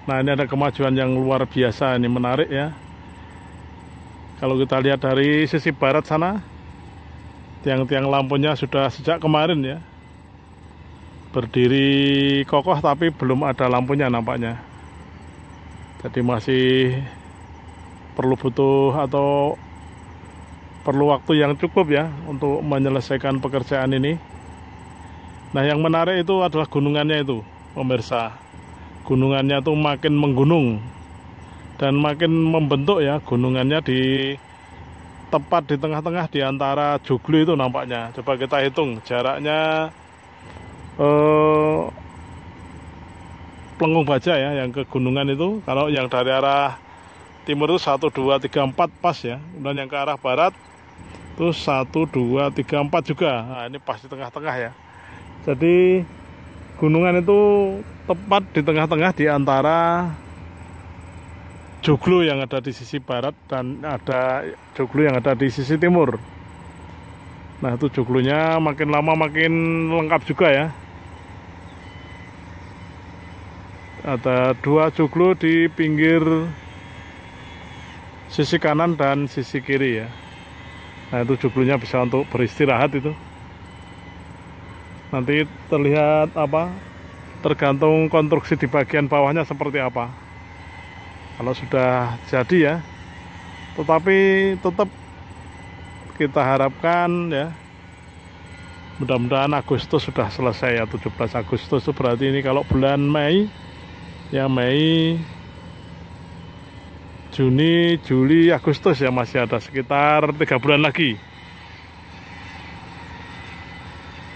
Nah, ini ada kemajuan yang luar biasa, ini menarik ya. Kalau kita lihat dari sisi barat sana, tiang-tiang lampunya sudah sejak kemarin ya berdiri kokoh, tapi belum ada lampunya nampaknya. Jadi masih perlu waktu yang cukup ya untuk menyelesaikan pekerjaan ini. Nah, yang menarik itu adalah gunungannya itu, pemirsa. Gunungannya tuh makin menggunung dan makin membentuk ya, gunungannya tepat di tengah-tengah di antara Joglo itu nampaknya. Coba kita hitung jaraknya Pelengkung Baja ya, yang ke gunungan itu. Kalau yang dari arah timur itu 1, 2, 3, 4 pas ya. Dan yang ke arah barat itu 1, 2, 3, 4 juga. Nah, ini pas di tengah-tengah ya. Jadi gunungan itu tepat di tengah-tengah di antara Joglo yang ada di sisi barat dan ada Joglo yang ada di sisi timur. Nah, itu joglonya makin lama makin lengkap juga ya. Ada 2 joglo di pinggir sisi kanan dan sisi kiri ya. Nah, itu joglonya bisa untuk beristirahat itu. Nanti terlihat tergantung konstruksi di bagian bawahnya seperti apa. Kalau sudah jadi ya. Tetapi tetap kita harapkan ya, mudah-mudahan Agustus sudah selesai ya. 17 Agustus itu berarti ini kalau bulan Mei ya, Mei, Juni, Juli, Agustus ya, masih ada sekitar 3 bulan lagi.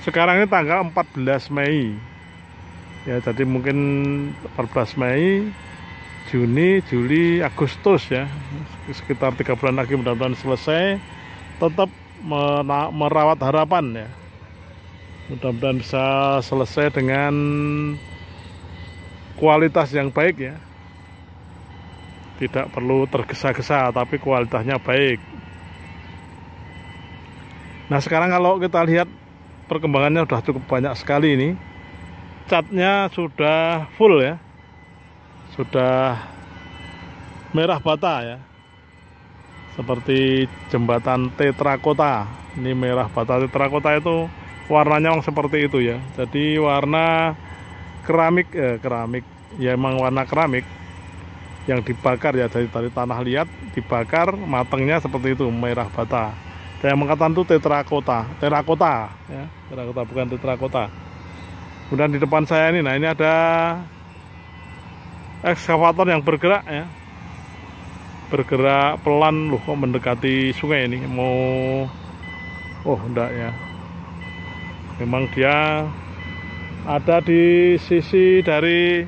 Sekarang ini tanggal 14 Mei ya, jadi mungkin 14 Mei, Juni, Juli, Agustus ya, sekitar 3 bulan lagi mudah-mudahan selesai. Tetap merawat harapan ya, mudah-mudahan bisa selesai dengan kualitas yang baik ya, tidak perlu tergesa-gesa tapi kualitasnya baik. Nah, sekarang kalau kita lihat perkembangannya sudah cukup banyak sekali ini. Catnya sudah full ya, sudah merah bata ya, seperti jembatan Tetrakota. Ini merah bata Tetrakota itu warnanya memang seperti itu ya. Jadi warna keramik ya, emang warna keramik yang dibakar ya, dari tanah liat dibakar, matangnya seperti itu, merah bata. Dan yang mengatakan itu terakota ya, terakota bukan tetrakota. Kemudian di depan saya ini, nah ini ada ekskavator yang bergerak ya, bergerak pelan. Loh, kok mendekati sungai ini, enggak ya, memang dia ada di sisi dari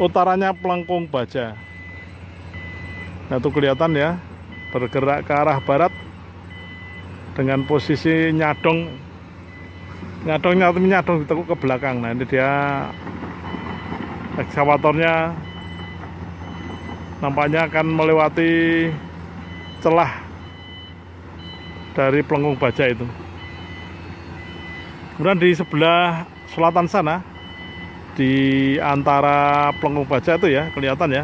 utaranya Pelengkung Baja. Nah, itu kelihatan ya, bergerak ke arah barat dengan posisi nyadongnya ditekuk ke belakang. Nah, ini dia ekskavatornya nampaknya akan melewati celah dari Pelengkung Baja itu. Kemudian di sebelah selatan sana, di antara Pelengkung Baja itu ya, kelihatan ya,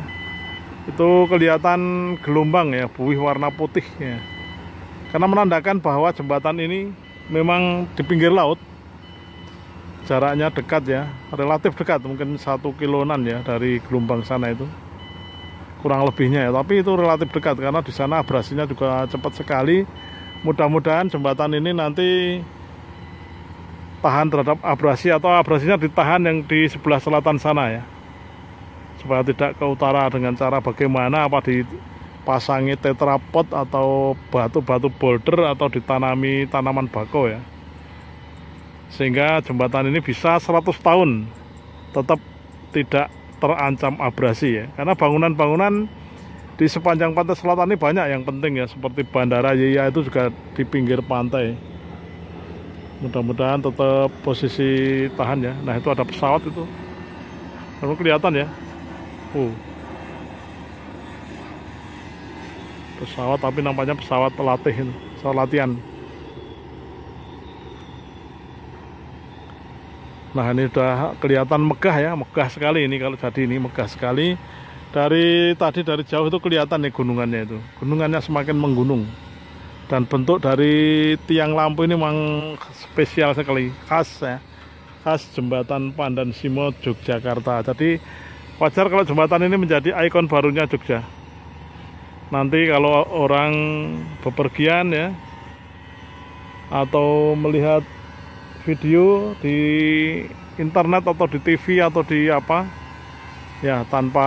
itu kelihatan gelombang ya, buih warna putih ya, karena menandakan bahwa jembatan ini memang di pinggir laut. Jaraknya dekat ya, relatif dekat, mungkin 1 kiloan ya dari gelombang sana itu, kurang lebihnya ya, tapi itu relatif dekat karena di sana abrasinya juga cepat sekali. Mudah-mudahan jembatan ini nanti tahan terhadap abrasi, atau abrasinya ditahan yang di sebelah selatan sana ya, supaya tidak ke utara dengan cara bagaimana, apa dipasangi tetrapod atau batu-batu boulder, atau ditanami tanaman bako ya, sehingga jembatan ini bisa 100 tahun tetap tidak terancam abrasi ya. Karena bangunan-bangunan di sepanjang pantai selatan ini banyak yang penting ya, seperti Bandara Yia itu juga di pinggir pantai. Mudah-mudahan tetap posisi tahan ya. Nah, itu ada pesawat itu, lalu kelihatan ya, pesawat, tapi nampaknya pesawat pelatih, pesawat latihan. Nah, ini sudah kelihatan megah ya, megah sekali ini kalau jadi ini megah sekali. Dari jauh itu kelihatan nih gunungannya itu. Gunungannya semakin menggunung. Dan bentuk dari tiang lampu ini memang spesial sekali, khas ya. Khas jembatan Pandan Simo Yogyakarta. Jadi wajar kalau jembatan ini menjadi ikon barunya Jogja. Nanti kalau orang bepergian ya, atau melihat video di internet atau di TV atau di apa ya, tanpa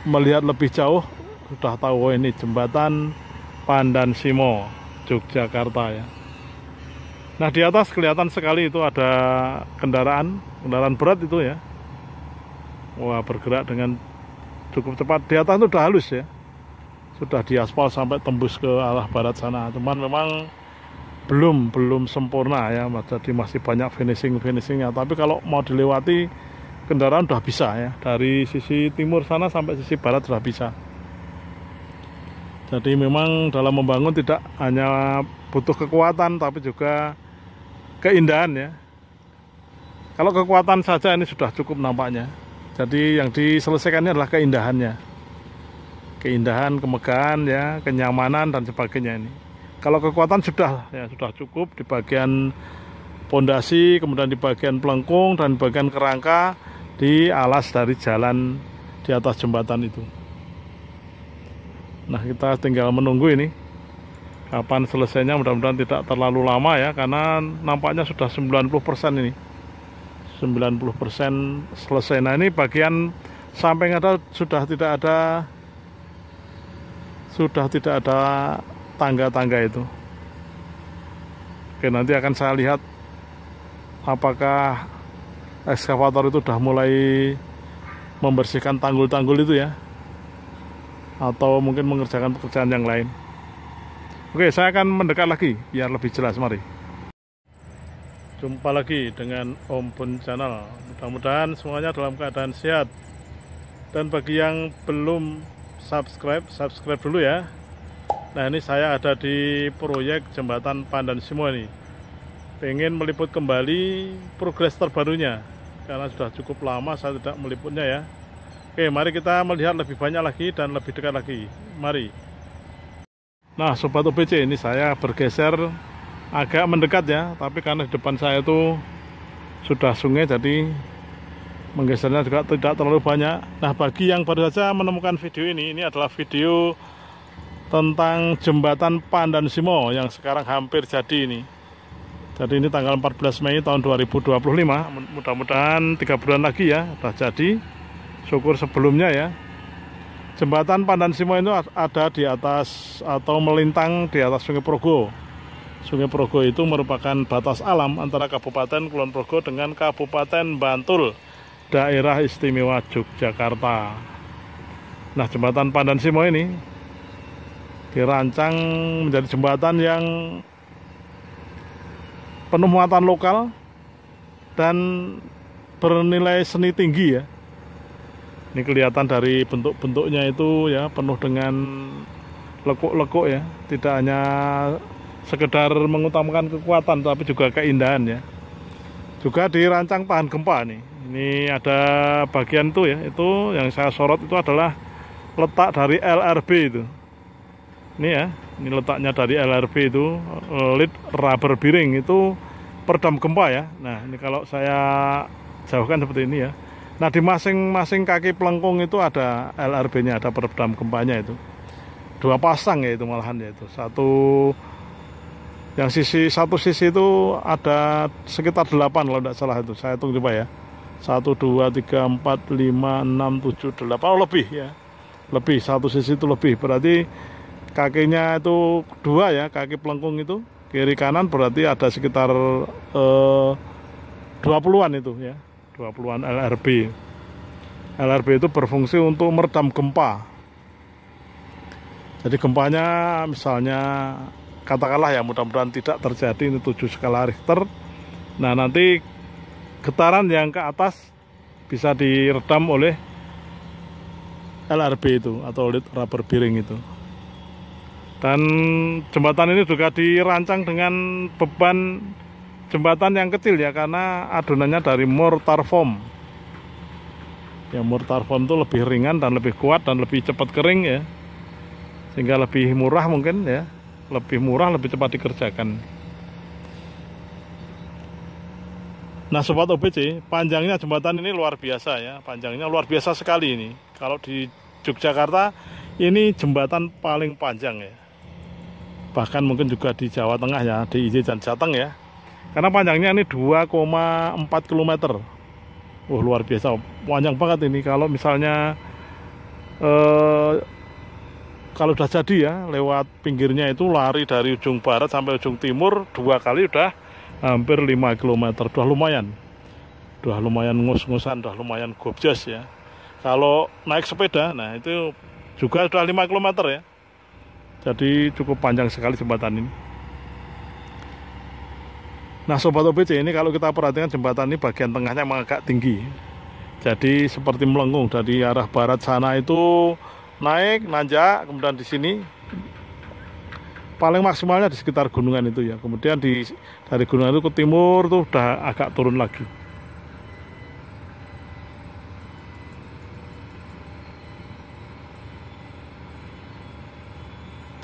melihat lebih jauh sudah tahu, oh, ini jembatan Pandan Simo Yogyakarta ya. Nah, di atas kelihatan sekali itu ada kendaraan berat itu ya. Wah, bergerak dengan cukup cepat. Di atas itu sudah halus ya, sudah diaspal sampai tembus ke arah barat sana. Cuman memang belum sempurna ya, jadi masih banyak finishingnya. Tapi kalau mau dilewati kendaraan udah bisa ya, dari sisi timur sana sampai sisi barat sudah bisa. Jadi memang dalam membangun tidak hanya butuh kekuatan, tapi juga keindahan ya. Kalau kekuatan saja ini sudah cukup nampaknya. Jadi yang diselesaikannya adalah keindahannya, keindahan, kemegahan ya, kenyamanan dan sebagainya ini. Kalau kekuatan sudah cukup di bagian pondasi, kemudian di bagian pelengkung dan bagian kerangka, di alas dari jalan di atas jembatan itu. Nah, kita tinggal menunggu ini kapan selesainya. Mudah-mudahan tidak terlalu lama ya, karena nampaknya sudah 90% ini. 90% selesai. Nah, ini bagian samping sudah tidak ada tangga-tangga itu. Oke, nanti akan saya lihat apakah ekskavator itu sudah mulai membersihkan tanggul-tanggul itu ya, atau mungkin mengerjakan pekerjaan yang lain. Oke, saya akan mendekat lagi biar lebih jelas. Mari. Jumpa lagi dengan Om Bun Channel. Mudah-mudahan semuanya dalam keadaan sehat. Dan bagi yang belum subscribe dulu ya. Nah, ini saya ada di proyek jembatan Pandan Simo ini. Pengen meliput kembali progres terbarunya, karena sudah cukup lama saya tidak meliputnya ya. Oke, mari kita melihat lebih banyak lagi dan lebih dekat lagi. Mari. Nah, Sobat OBC, ini saya bergeser agak mendekat ya, tapi karena di depan saya itu sudah sungai, jadi menggesernya juga tidak terlalu banyak. Nah, bagi yang baru saja menemukan video ini adalah video tentang jembatan Pandan Simo yang sekarang hampir jadi ini. Jadi ini tanggal 14 Mei tahun 2025. Mudah-mudahan 3 bulan lagi ya sudah jadi. Syukur sebelumnya ya. Jembatan Pandan Simo itu ada di atas atau melintang di atas Sungai Progo. Sungai Progo itu merupakan batas alam antara Kabupaten Kulon Progo dengan Kabupaten Bantul, Daerah Istimewa Yogyakarta. Nah, jembatan Pandan Simo ini dirancang menjadi jembatan yang penuh muatan lokal dan bernilai seni tinggi ya. Ini kelihatan dari bentuk-bentuknya itu ya, penuh dengan lekuk-lekuk ya. Tidak hanya sekedar mengutamakan kekuatan, tapi juga keindahan ya. Juga dirancang tahan gempa nih. Ini ada bagian itu ya, itu yang saya sorot itu adalah letak dari LRB itu. Ini ya, ini letaknya dari LRB itu, lead rubber bearing itu peredam gempa ya. Nah, ini kalau saya jauhkan seperti ini ya. Nah, di masing-masing kaki pelengkung itu ada LRB-nya, ada peredam gempanya itu. 2 pasang ya itu malahan ya itu. Satu sisi itu ada sekitar 8 kalau tidak salah itu. Saya hitung coba ya. 1, 2, 3, 4, 5, 6, 7, 8. Oh, lebih ya. Lebih, satu sisi itu lebih. Berarti kakinya itu 2 ya, kaki pelengkung itu. Kiri kanan berarti ada sekitar 20-an itu ya. 20-an LRB. LRB itu berfungsi untuk meredam gempa. Jadi gempanya misalnya katakanlah ya, mudah-mudahan tidak terjadi, ini 7 skala Richter. Nah, nanti getaran yang ke atas bisa diredam oleh LRB itu atau lead rubber bearing itu. Dan jembatan ini juga dirancang dengan beban jembatan yang kecil ya, karena adonannya dari mortar foam. Ya, mortar foam itu lebih ringan dan lebih kuat dan lebih cepat kering ya, sehingga lebih murah mungkin ya, lebih murah, lebih cepat dikerjakan. Nah sobat OBC, panjangnya jembatan ini luar biasa ya, panjangnya luar biasa sekali ini. Kalau di Yogyakarta ini jembatan paling panjang ya, bahkan mungkin juga di Jawa Tengah ya, di DIY dan Jateng ya, karena panjangnya ini 2,4 km. Luar biasa, panjang banget ini. Kalau misalnya kalau udah jadi ya, lewat pinggirnya itu lari dari ujung barat sampai ujung timur 2 kali udah hampir 5 km. Udah lumayan ngus-ngusan, udah lumayan gobjas ya. Kalau naik sepeda, nah itu juga udah 5 km ya. Jadi cukup panjang sekali jembatan ini. Nah sobat OBC, ini kalau kita perhatikan jembatan ini bagian tengahnya memang agak tinggi. Jadi seperti melengkung dari arah barat sana itu naik, nanjak, kemudian di sini paling maksimalnya di sekitar gunungan itu ya. Kemudian dari gunungan itu ke timur tuh udah agak turun lagi.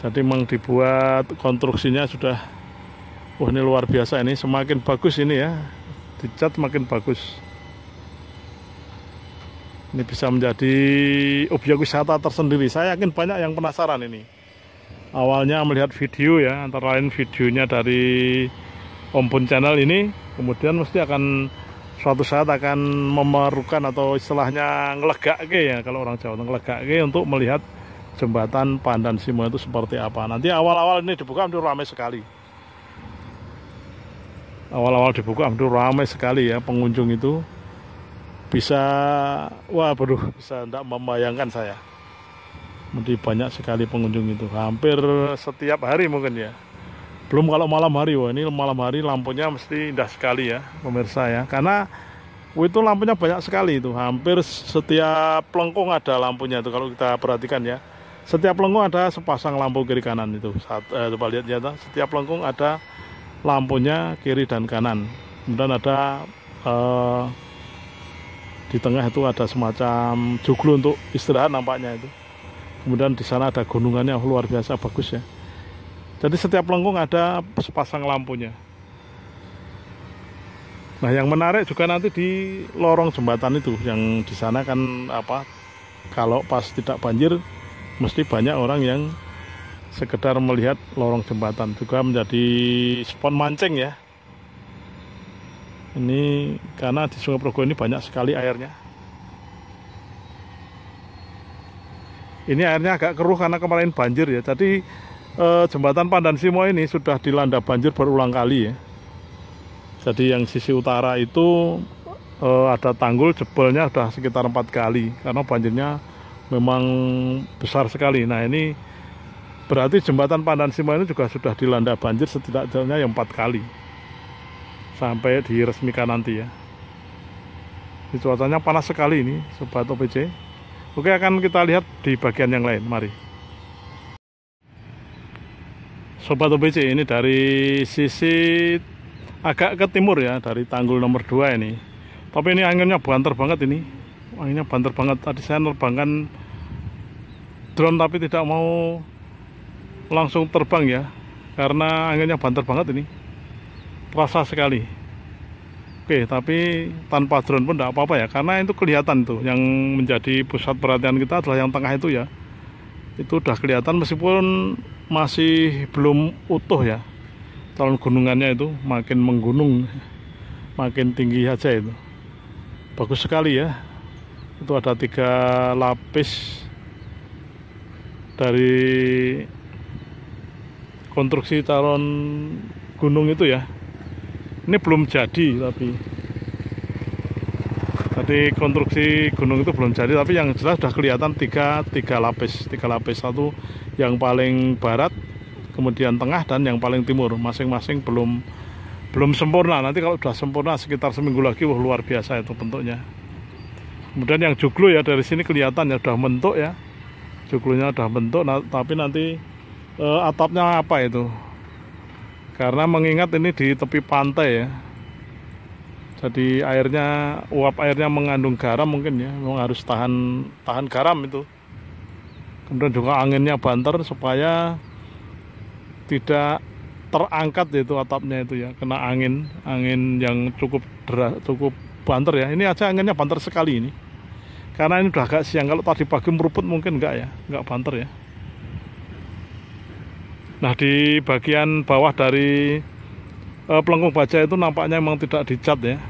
Jadi memang dibuat konstruksinya sudah, wah ini luar biasa ini, semakin bagus ini ya, dicat makin bagus. Ini bisa menjadi objek wisata tersendiri. Saya yakin banyak yang penasaran ini. Awalnya melihat video ya, antara lain videonya dari Om Bun Channel ini, kemudian mesti akan suatu saat akan memerlukan atau istilahnya ngelegake ya, kalau orang Jawa ngelegake untuk melihat jembatan Pandan Simo itu seperti apa. Nanti awal-awal ini dibuka itu ramai sekali. Awal-awal dibuka itu ramai sekali ya, pengunjung itu bisa, wah baru bisa tidak membayangkan saya. Jadi banyak sekali pengunjung itu, hampir setiap hari mungkin ya. Belum kalau malam hari, wah ini malam hari lampunya mesti indah sekali ya pemirsa ya. Karena itu lampunya banyak sekali itu, hampir setiap pelengkung ada lampunya itu kalau kita perhatikan ya. Setiap pelengkung ada sepasang lampu kiri kanan itu. Coba lihat ya, setiap pelengkung ada lampunya kiri dan kanan. Kemudian ada di tengah itu ada semacam joglo untuk istirahat nampaknya itu. Kemudian di sana ada gunungannya, luar biasa bagus ya. Jadi setiap pelengkung ada sepasang lampunya. Nah yang menarik juga nanti di lorong jembatan itu, yang di sana kan apa, kalau pas tidak banjir mesti banyak orang yang sekedar melihat lorong jembatan, juga menjadi spot mancing ya. Ini karena di Sungai Progo ini banyak sekali airnya. Ini airnya agak keruh karena kemarin banjir ya. Jadi jembatan Pandan Simo ini sudah dilanda banjir berulang kali ya. Jadi yang sisi utara itu ada tanggul, jebolnya sudah sekitar 4 kali karena banjirnya memang besar sekali. Nah ini berarti jembatan Pandan Simo ini juga sudah dilanda banjir setidaknya yang 4 kali sampai diresmikan nanti ya. Ini cuacanya panas sekali ini sobat OBC. Oke, akan kita lihat di bagian yang lain, mari. Sobat OBC, ini dari sisi agak ke timur ya, dari tanggul nomor 2 ini. Tapi ini anginnya banter banget ini. Anginnya banter banget. Tadi saya nerbangkan drone tapi tidak mau langsung terbang ya, karena anginnya banter banget ini. Terasa sekali. Oke, tapi tanpa drone pun tidak apa-apa ya, karena itu kelihatan tuh yang menjadi pusat perhatian kita adalah yang tengah itu ya. Itu udah kelihatan meskipun masih belum utuh ya. Calon gunungannya itu makin menggunung, makin tinggi aja itu. Bagus sekali ya. Itu ada 3 lapis dari konstruksi calon gunung itu ya. Ini belum jadi, tapi tadi konstruksi gunung itu belum jadi, tapi yang jelas sudah kelihatan tiga lapis. Satu yang paling barat, kemudian tengah, dan yang paling timur. Masing-masing belum sempurna. Nanti kalau sudah sempurna sekitar seminggu lagi, wah luar biasa itu bentuknya. Kemudian yang joglo ya, dari sini kelihatan ya sudah bentuk ya, joglonya sudah bentuk. Nah, tapi nanti atapnya apa itu, Karena mengingat ini di tepi pantai ya. Jadi uap airnya mengandung garam mungkin ya, memang harus tahan garam itu. Kemudian juga anginnya banter supaya tidak terangkat itu atapnya itu ya, kena angin yang cukup banter ya. Ini aja anginnya banter sekali ini. Karena ini udah agak siang, kalau tadi pagi meruput mungkin enggak ya, enggak banter ya. Nah, di bagian bawah dari pelengkung baja itu nampaknya memang tidak dicat ya.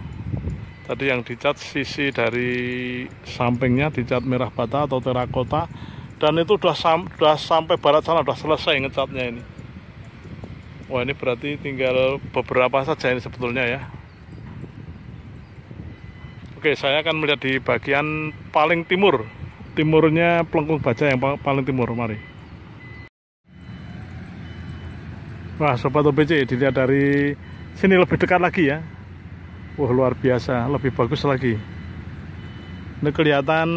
Tadi yang dicat sisi dari sampingnya dicat merah bata atau terakota, dan itu udah sampai barat sana, udah selesai ngecatnya ini. Wah, ini berarti tinggal beberapa saja ini sebetulnya ya. Oke, saya akan melihat di bagian paling timurnya pelengkung baja yang paling timur. Mari. Wah, Sobat OBC, dilihat dari sini lebih dekat lagi ya. Wah, luar biasa, lebih bagus lagi. Ini kelihatan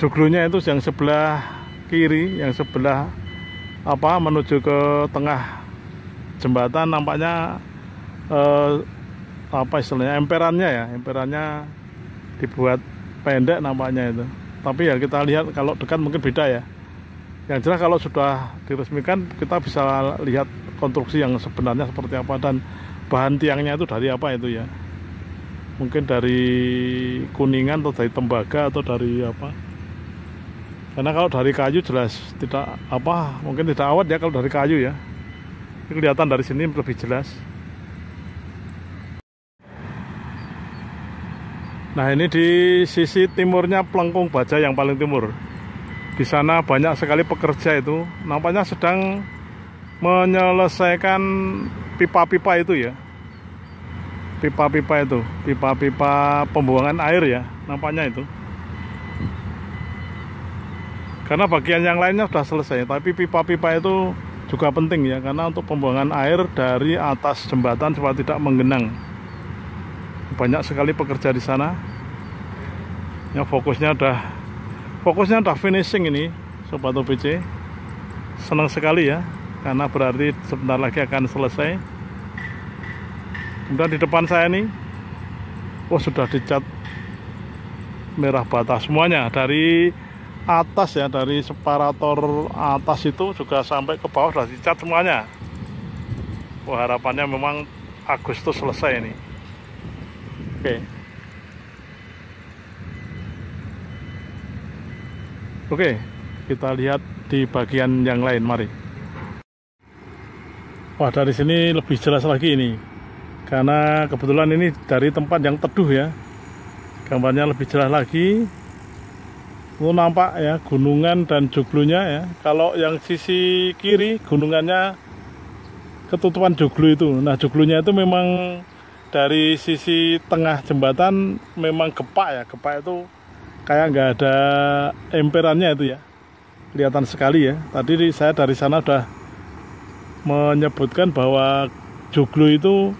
joglonya itu yang sebelah kiri, yang sebelah menuju ke tengah jembatan, nampaknya istilahnya emperannya dibuat pendek nampaknya itu. Tapi ya kita lihat kalau dekat mungkin beda ya. Yang jelas kalau sudah diresmikan kita bisa lihat konstruksi yang sebenarnya seperti apa, dan bahan tiangnya itu dari apa itu ya. Mungkin dari kuningan atau dari tembaga atau dari apa. Karena kalau dari kayu jelas mungkin tidak awet ya kalau dari kayu ya. Ini kelihatan dari sini lebih jelas. Nah, ini di sisi timurnya pelengkung baja yang paling timur. Di sana banyak sekali pekerja itu, nampaknya sedang menyelesaikan pipa-pipa itu ya. Pipa-pipa pembuangan air ya, nampaknya itu. Karena bagian yang lainnya sudah selesai, tapi pipa-pipa itu juga penting ya, karena untuk pembuangan air dari atas jembatan supaya tidak menggenang. Banyak sekali pekerja di sana. Ya, fokusnya udah finishing ini, Sobat OBC. Senang sekali ya, karena berarti sebentar lagi akan selesai. Kemudian di depan saya nih, sudah dicat merah bata semuanya, dari atas ya, dari separator atas itu juga sampai ke bawah sudah dicat semuanya. Wah, harapannya memang Agustus selesai ini. Oke, kita lihat di bagian yang lain, mari. Wah, dari sini lebih jelas lagi ini, karena kebetulan ini dari tempat yang teduh ya, gambarnya lebih jelas lagi. Nampak ya gunungan dan joglonya ya. Kalau yang sisi kiri gunungannya ketutupan joglo itu. Nah, joglonya itu memang dari sisi tengah jembatan memang gepak ya. Gepak itu kayak nggak ada emperannya itu ya. Kelihatan sekali ya. Tadi saya dari sana udah menyebutkan bahwa joglo itu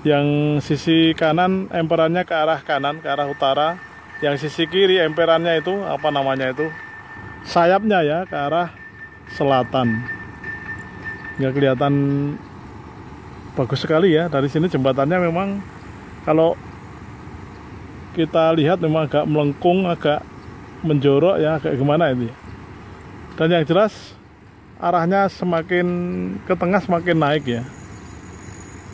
yang sisi kanan emperannya ke arah kanan, ke arah utara. Yang sisi kiri emperannya itu sayapnya ya ke arah selatan. Nggak kelihatan bagus sekali ya. Dari sini jembatannya memang kalau kita lihat memang agak melengkung, agak menjorok ya, kayak gimana ini. Dan yang jelas arahnya semakin ke tengah semakin naik ya.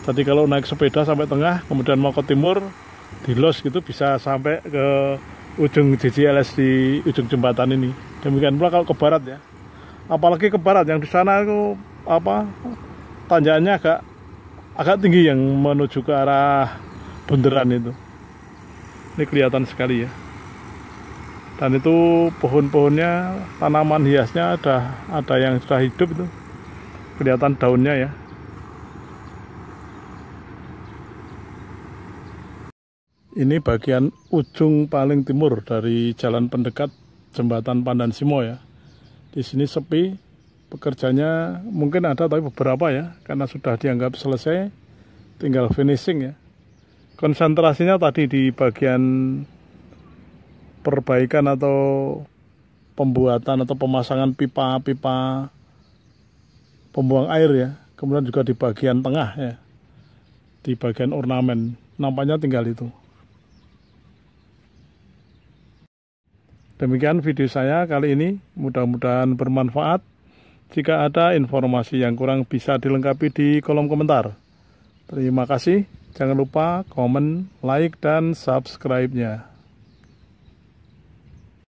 Jadi kalau naik sepeda sampai tengah, kemudian mau ke timur, di los gitu bisa sampai ke ujung JJLS di ujung jembatan ini. Demikian pula kalau ke barat ya. Apalagi ke barat yang di sana itu tanjakannya agak tinggi yang menuju ke arah bundaran itu. Ini kelihatan sekali ya. Dan itu pohon-pohonnya, tanaman hiasnya ada yang sudah hidup itu. Kelihatan daunnya ya. Ini bagian ujung paling timur dari jalan pendekat jembatan Pandan Simo ya. Di sini sepi, pekerjanya mungkin ada tapi beberapa ya, karena sudah dianggap selesai, tinggal finishing ya. Konsentrasinya tadi di bagian perbaikan atau pembuatan atau pemasangan pipa-pipa pembuang air ya. Kemudian juga di bagian tengah ya, di bagian ornamen, nampaknya tinggal itu. Demikian video saya kali ini, mudah-mudahan bermanfaat. Jika ada informasi yang kurang bisa dilengkapi di kolom komentar. Terima kasih, jangan lupa komen, like, dan subscribe-nya.